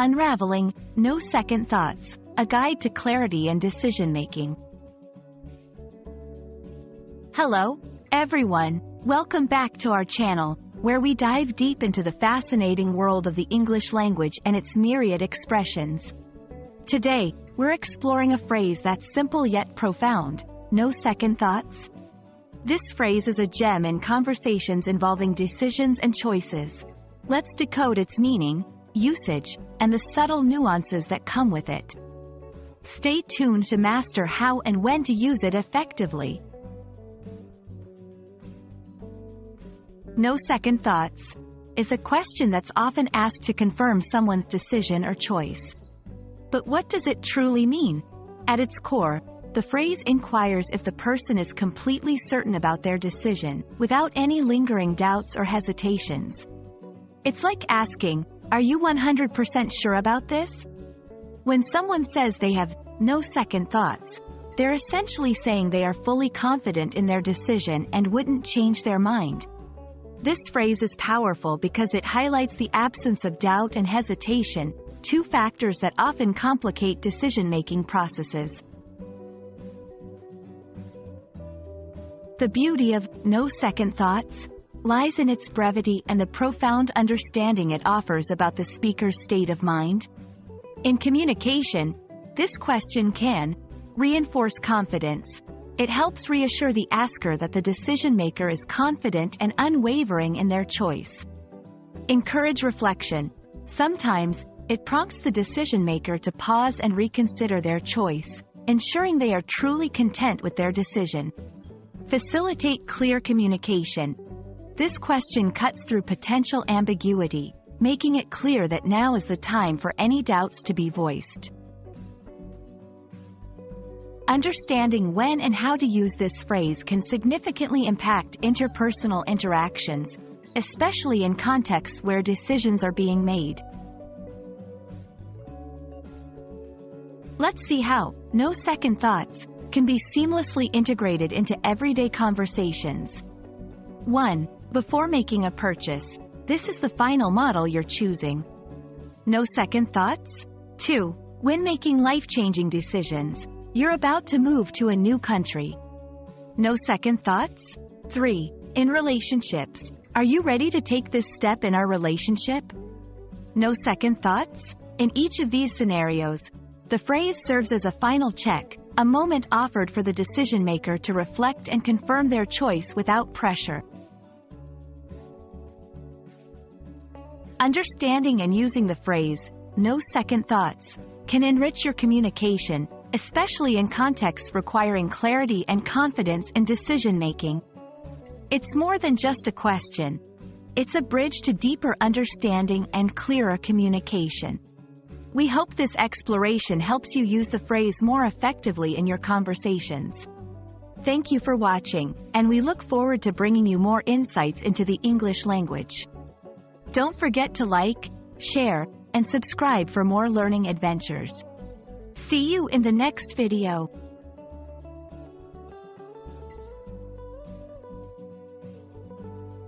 Unraveling No Second Thoughts, a guide to clarity and decision-making. Hello, everyone. Welcome back to our channel, where we dive deep into the fascinating world of the English language and its myriad expressions. Today, we're exploring a phrase that's simple yet profound: no second thoughts. This phrase is a gem in conversations involving decisions and choices. Let's decode its meaning, usage, and the subtle nuances that come with it. Stay tuned to master how and when to use it effectively. No second thoughts is a question that's often asked to confirm someone's decision or choice. But what does it truly mean? At its core, the phrase inquires if the person is completely certain about their decision, without any lingering doubts or hesitations. It's like asking, "Are you 100% sure about this?" When someone says they have no second thoughts, they're essentially saying they are fully confident in their decision and wouldn't change their mind. This phrase is powerful because it highlights the absence of doubt and hesitation, two factors that often complicate decision-making processes. The beauty of no second thoughts lies in its brevity and the profound understanding it offers about the speaker's state of mind. In communication, this question can reinforce confidence. It helps reassure the asker that the decision-maker is confident and unwavering in their choice. Encourage reflection. Sometimes, it prompts the decision-maker to pause and reconsider their choice, ensuring they are truly content with their decision. Facilitate clear communication. This question cuts through potential ambiguity, making it clear that now is the time for any doubts to be voiced. Understanding when and how to use this phrase can significantly impact interpersonal interactions, especially in contexts where decisions are being made. Let's see how no second thoughts can be seamlessly integrated into everyday conversations. 1. Before making a purchase, this is the final model you're choosing. No second thoughts? 2. When making life-changing decisions, you're about to move to a new country. No second thoughts? 3. In relationships, are you ready to take this step in our relationship? No second thoughts? In each of these scenarios, the phrase serves as a final check, a moment offered for the decision-maker to reflect and confirm their choice without pressure. Understanding and using the phrase, no second thoughts, can enrich your communication, especially in contexts requiring clarity and confidence in decision-making. It's more than just a question. It's a bridge to deeper understanding and clearer communication. We hope this exploration helps you use the phrase more effectively in your conversations. Thank you for watching, and we look forward to bringing you more insights into the English language. Don't forget to like, share, and subscribe for more learning adventures. See you in the next video.